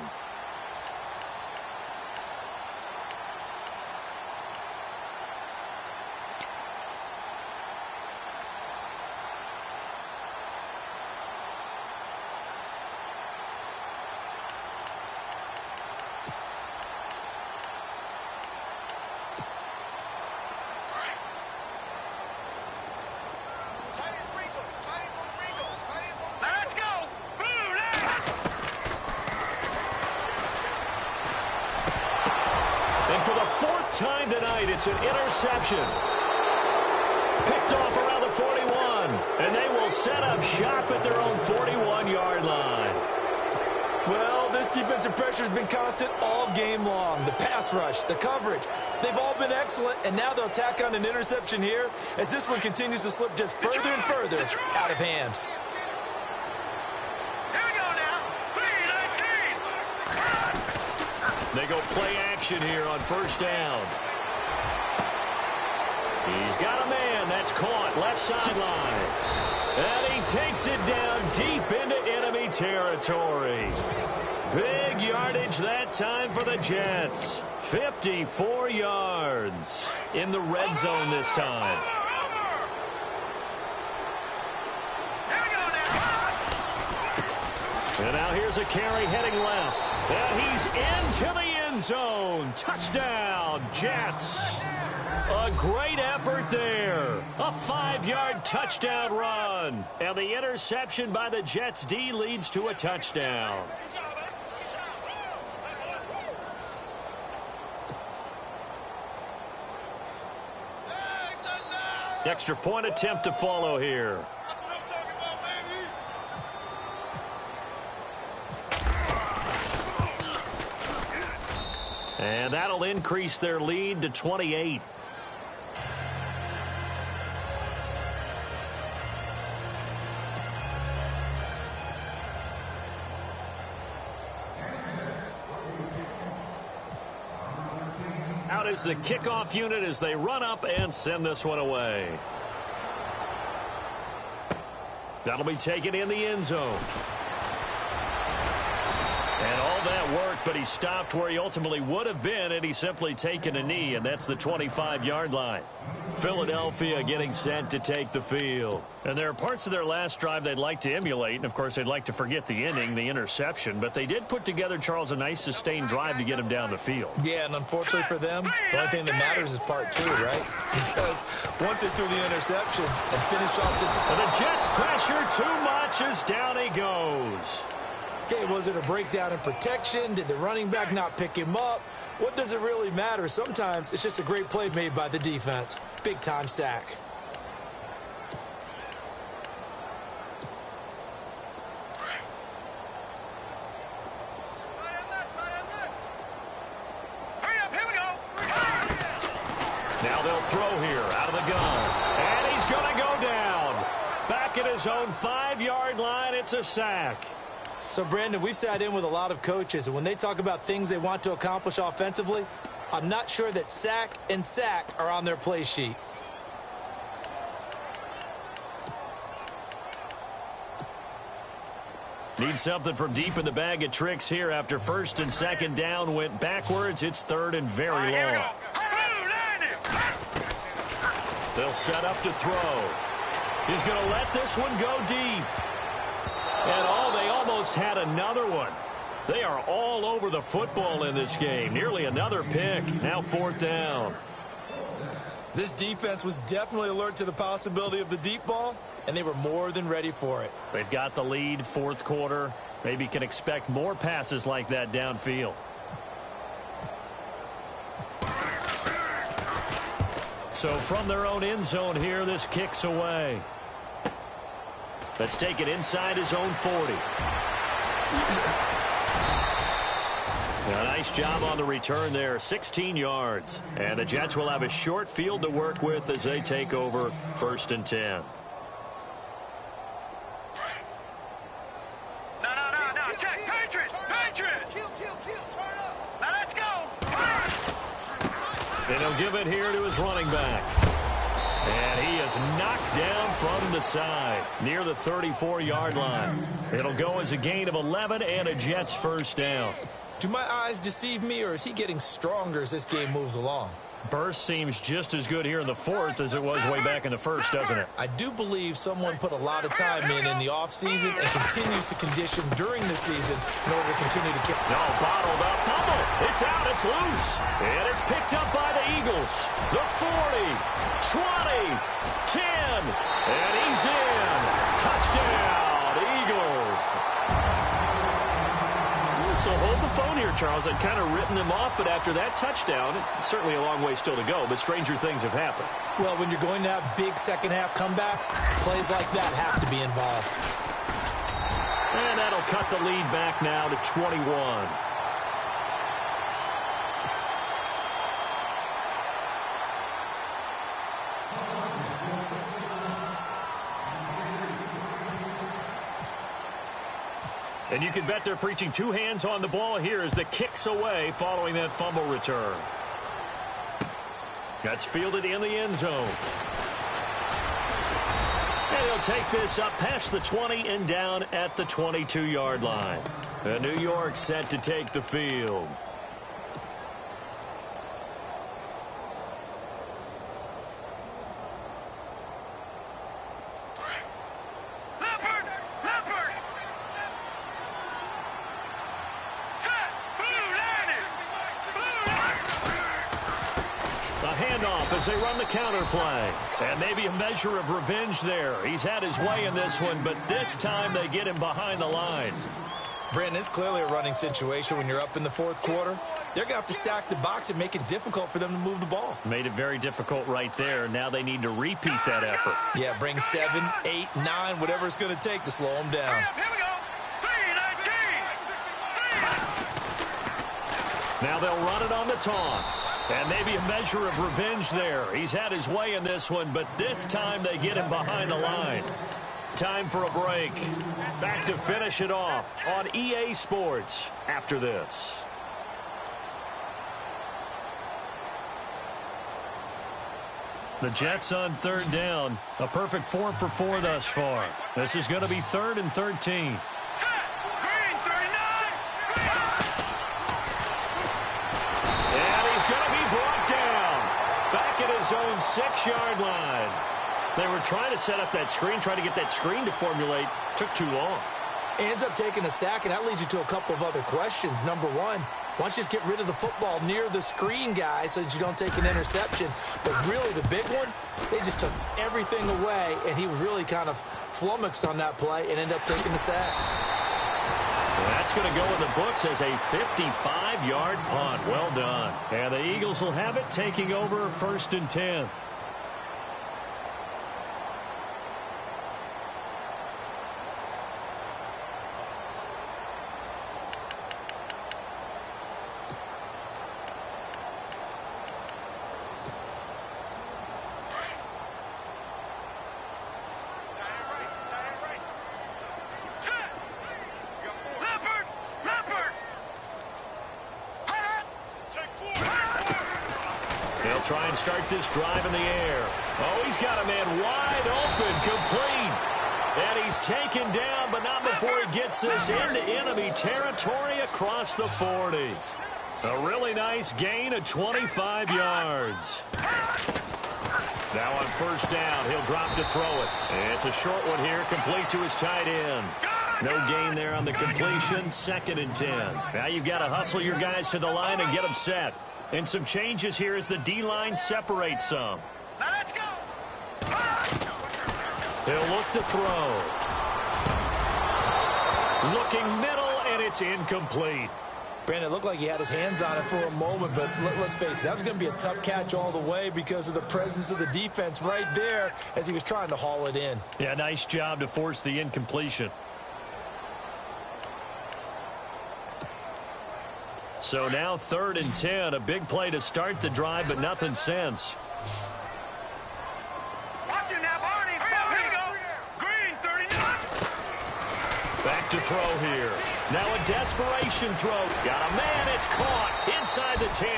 Let's go. Boom. right. It's an interception. Picked off around the 41. And they will set up shop at their own 41-yard line. Well, this defensive pressure has been constant all game long. The pass rush, the coverage, they've all been excellent, and now they'll tack on an interception here as this one continues to slip just further and further out of hand. Here we go now. They go play action here on first down. He's got a man that's caught left sideline. And he takes it down deep into enemy territory. Big yardage that time for the Jets. 54 yards in the red zone this time. And now here's a carry heading left. And he's into the end zone. Touchdown, Jets. A great effort there. A 5-yard touchdown run. And the interception by the Jets D leads to a touchdown. Extra point attempt to follow here. And that'll increase their lead to 28. Out is the kickoff unit as they run up and send this one away. That'll be taken in the end zone. And all that work, but he stopped where he ultimately would have been had he simply taken a knee, and that's the 25-yard line. Philadelphia getting set to take the field. And there are parts of their last drive they'd like to emulate, and of course they'd like to forget the inning, the interception, but they did put together, Charles, a nice sustained drive to get him down the field. Yeah, and unfortunately for them, the only thing that matters is part two, right? Because once they threw the interception and finished off And the Jets pressure too much as down he goes. Okay, was it a breakdown in protection? Did the running back not pick him up? What does it really matter? Sometimes it's just a great play made by the defense. Big-time sack. Hurry up, here we go. Now they'll throw here out of the gun. And he's going to go down. Back at his own 5-yard line, it's a sack. So, Brandon, we've sat in with a lot of coaches, and when they talk about things they want to accomplish offensively, I'm not sure that sack and sack are on their play sheet. Need something from deep in the bag of tricks here after first and second down went backwards. It's third and very long. They'll set up to throw. He's going to let this one go deep. And they almost had another one. They are all over the football in this game. Nearly another pick. Now fourth down. This defense was definitely alert to the possibility of the deep ball, and they were more than ready for it. They've got the lead, fourth quarter. Maybe can expect more passes like that downfield. So from their own end zone here, this kicks away. Let's take it inside his own 40. A nice job on the return there, 16 yards. And the Jets will have a short field to work with as they take over first and 10. No, check, Patriots, Patriots. Turn up. Now let's go. And he'll give it here to his running back. And he is knocked down from the side near the 34-yard line. It'll go as a gain of 11 and a Jets first down. Do my eyes deceive me, or is he getting stronger as this game moves along? Burst seems just as good here in the fourth as it was way back in the first, doesn't it? I do believe someone put a lot of time in the offseason and continues to condition during the season in order to continue to kick. No, bottled up, fumble. It's out, it's loose. And it's picked up by the Eagles. The 40, 20, 10, and he's in. Touchdown, Eagles. So hold the phone here, Charles. I'd kind of written them off, but after that touchdown, it's certainly a long way still to go, but stranger things have happened. Well, when you're going to have big second-half comebacks, plays like that have to be involved. And that'll cut the lead back now to 21. And you can bet they're preaching two hands on the ball here as the kick's away following that fumble return. That's fielded in the end zone. And they'll take this up past the 20 and down at the 22-yard line. And New York set to take the field. As they run the counter play. And maybe a measure of revenge there. He's had his way in this one, but this time they get him behind the line. Brandon, it's clearly a running situation when you're up in the fourth quarter. They're going to have to stack the box and make it difficult for them to move the ball. Made it very difficult right there. Now they need to repeat that effort. Yeah, bring 7, 8, 9, whatever it's going to take to slow them down. Here we go. 3-19. Now they'll run it on the toss. And maybe a measure of revenge there. He's had his way in this one, but this time they get him behind the line. Time for a break. Back to finish it off on EA Sports after this. The Jets on third down. A perfect 4 for 4 thus far. This is going to be 3rd and 13. His own 6-yard line. They were trying to set up that screen, trying to get that screen to formulate. Took too long. Ends up taking a sack, and that leads you to a couple of other questions. Number one, why don't you just get rid of the football near the screen guy so that you don't take an interception? But really, the big one, they just took everything away, and he was really kind of flummoxed on that play and ended up taking the sack. That's going to go in the books as a 55-yard punt. Well done. And the Eagles will have it, taking over 1st and 10. They'll try and start this drive in the air. Oh, he's got a man wide open, complete. And he's taken down, but not before he gets this into enemy territory across the 40. A really nice gain of 25 yards. Now on 1st down, he'll drop to throw it. It's a short one here, complete to his tight end. No gain there on the completion, 2nd and 10. Now you've got to hustle your guys to the line and get them set. And some changes here as the D-line separates some. Now let's go. He'll look to throw. Looking middle, and it's incomplete. Brandon, it looked like he had his hands on it for a moment, but let's face it, that was going to be a tough catch all the way because of the presence of the defense right there as he was trying to haul it in. Yeah, nice job to force the incompletion. So now 3rd and 10, a big play to start the drive, but nothing since. Watch him now, Barney. Here you go. Green, 39. Back to throw here. Now a desperation throw. Got a man, it's caught inside the 10.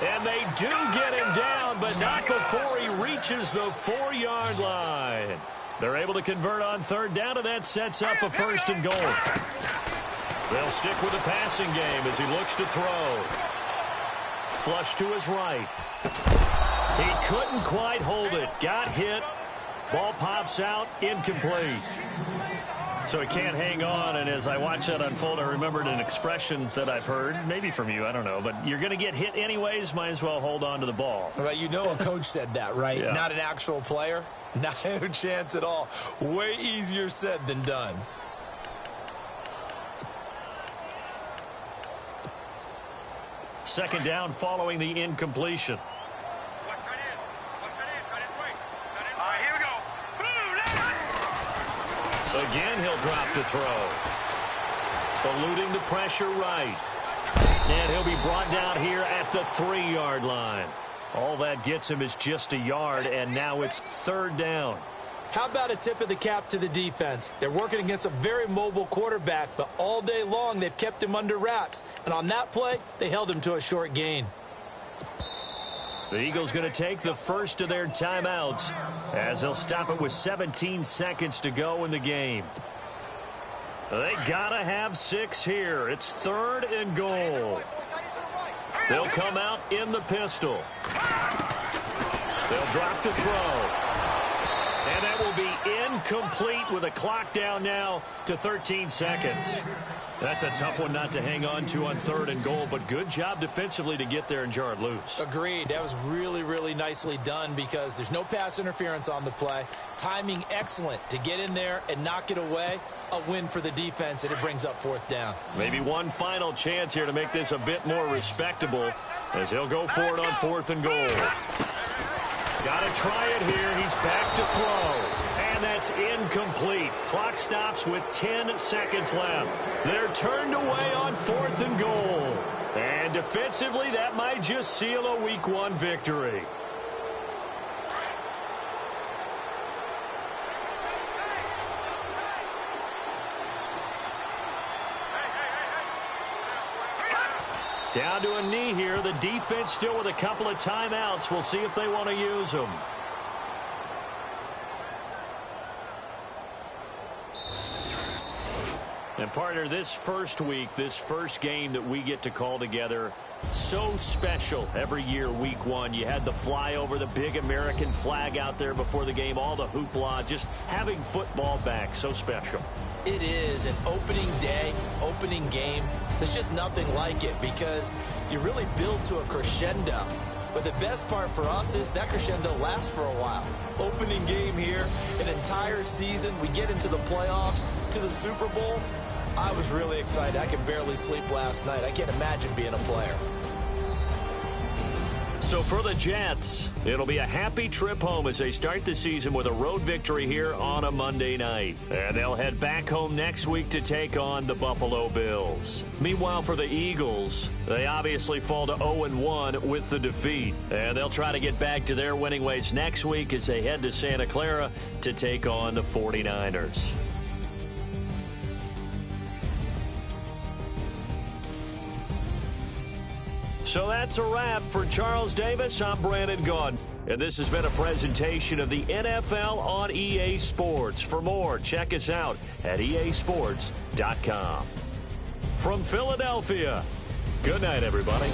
And they do get him down, but not before he reaches the 4-yard line. They're able to convert on 3rd down, and that sets up a 1st and goal. They'll stick with the passing game as he looks to throw. Flush to his right. He couldn't quite hold it. Got hit. Ball pops out. Incomplete. So he can't hang on, and as I watch that unfold, I remembered an expression that I've heard, maybe from you, I don't know, but you're going to get hit anyways, might as well hold on to the ball. Right, you know a coach said that, right? Yeah. Not an actual player. Not a chance at all. Way easier said than done. second down following the incompletion. All right, here we go. Again, he'll drop the throw. Eluding the pressure right. And he'll be brought down here at the 3-yard line. All that gets him is just a yard, and now it's third down. How about a tip of the cap to the defense? They're working against a very mobile quarterback, but all day long they've kept him under wraps. And on that play, they held him to a short gain. The Eagles going to take the first of their timeouts as they'll stop it with 17 seconds to go in the game. They got to have 6 here. It's third and goal. They'll come out in the pistol. They'll drop the throw. And that will be incomplete with a clock down now to 13 seconds. That's a tough one not to hang on to on third and goal, but good job defensively to get there and jar it loose. Agreed. That was really, really nicely done because there's no pass interference on the play. Timing excellent to get in there and knock it away. A win for the defense, and it brings up fourth down. Maybe one final chance here to make this a bit more respectable as he'll go for it on fourth and goal. Got to try it here. He's back to throw. And that's incomplete. Clock stops with 10 seconds left. They're turned away on fourth and goal. And defensively, that might just seal a Week 1 victory. Down to a knee here. The defense still with a couple of timeouts. We'll see if they want to use them. And partner, this first week, this first game that we get to call together, so special every year, Week 1. You had the flyover, the big American flag out there before the game, all the hoopla, just having football back, so special. It is an opening day, opening game. There's just nothing like it because you really build to a crescendo. But the best part for us is that crescendo lasts for a while. Opening game here, an entire season. We get into the playoffs, to the Super Bowl. I was really excited. I could barely sleep last night. I can't imagine being a player. So for the Jets, it'll be a happy trip home as they start the season with a road victory here on a Monday night. And they'll head back home next week to take on the Buffalo Bills. Meanwhile, for the Eagles, they obviously fall to 0-1 with the defeat. And they'll try to get back to their winning ways next week as they head to Santa Clara to take on the 49ers. So that's a wrap for Charles Davis. I'm Brandon Gaudin. And this has been a presentation of the NFL on EA Sports. For more, check us out at easports.com. From Philadelphia, good night, everybody.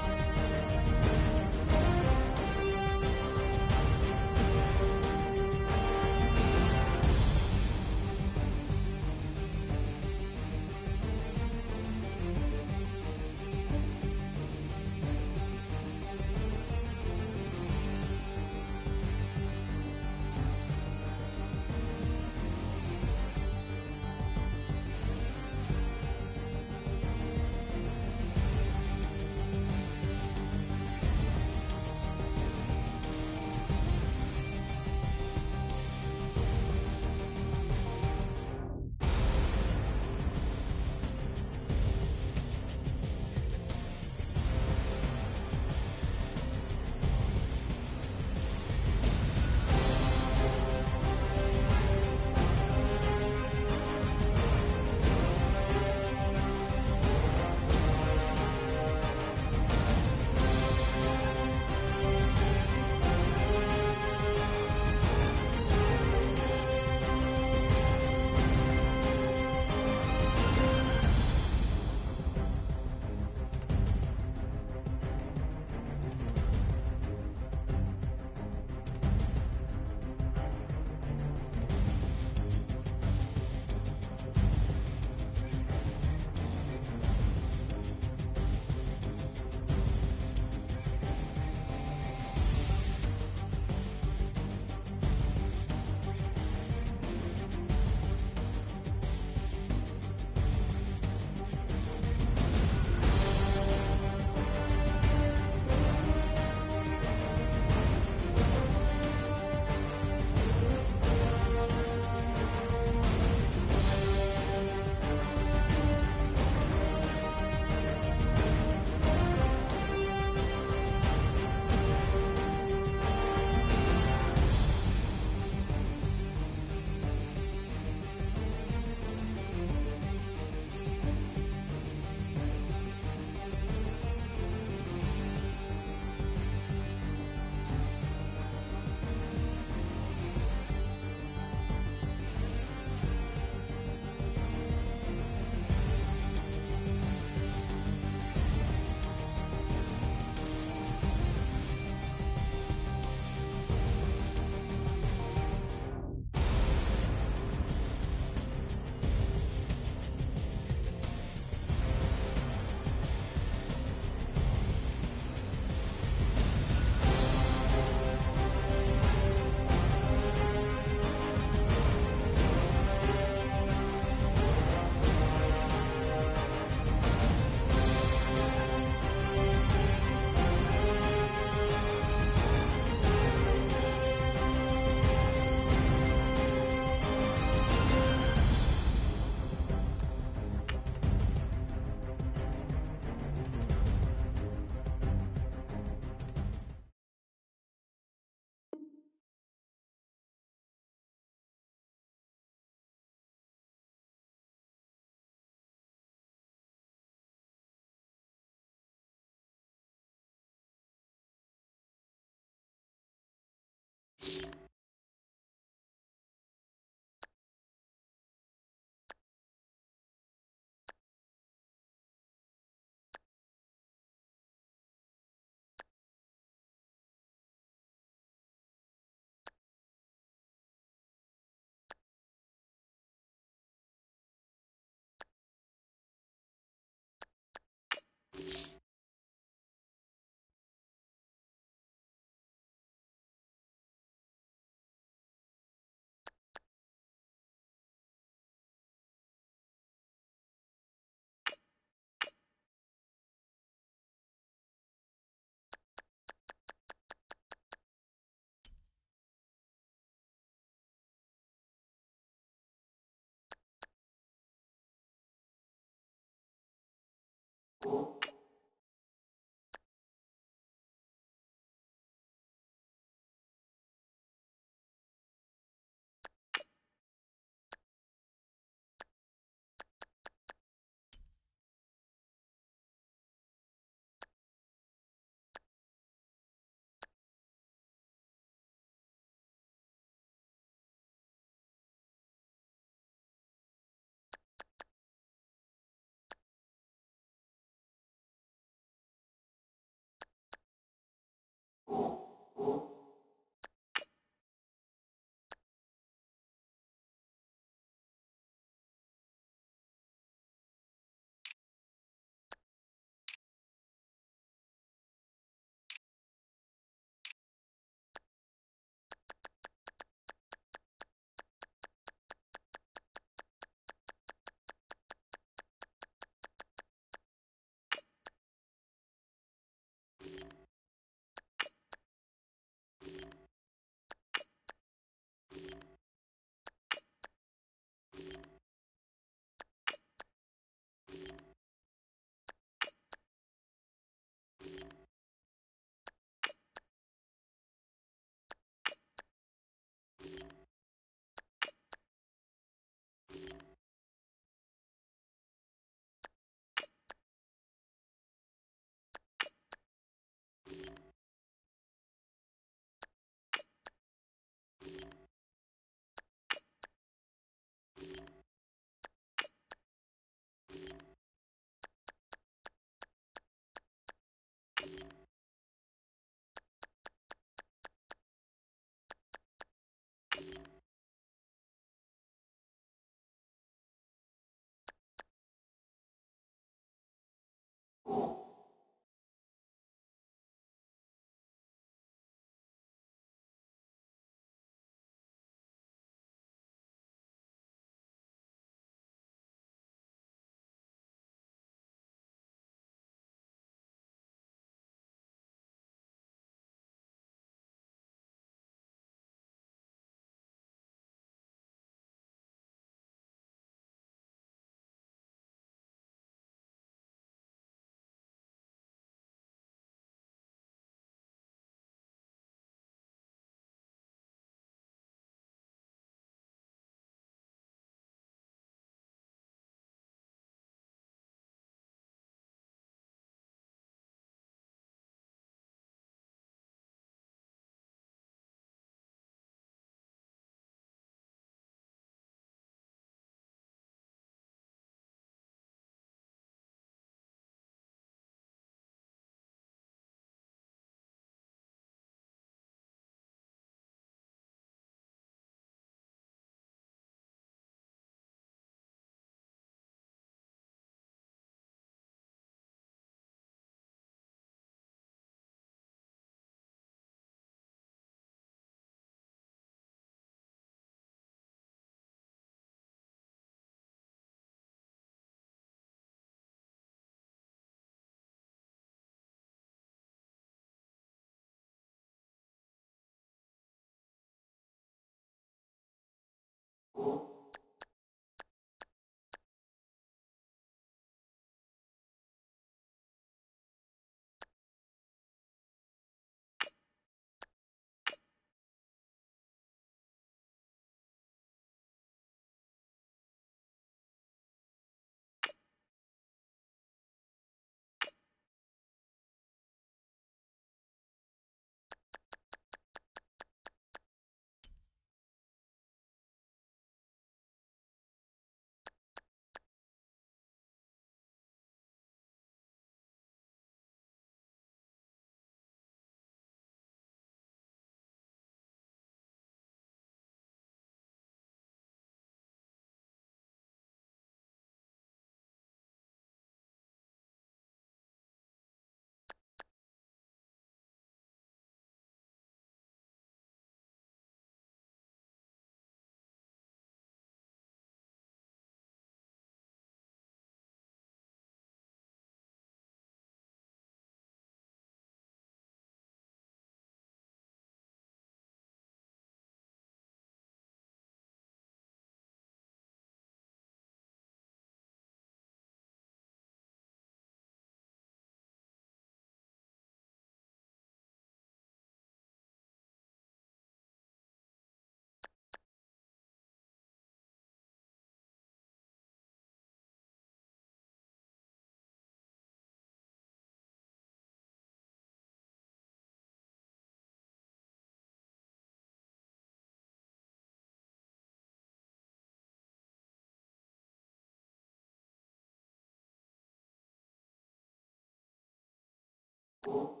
you.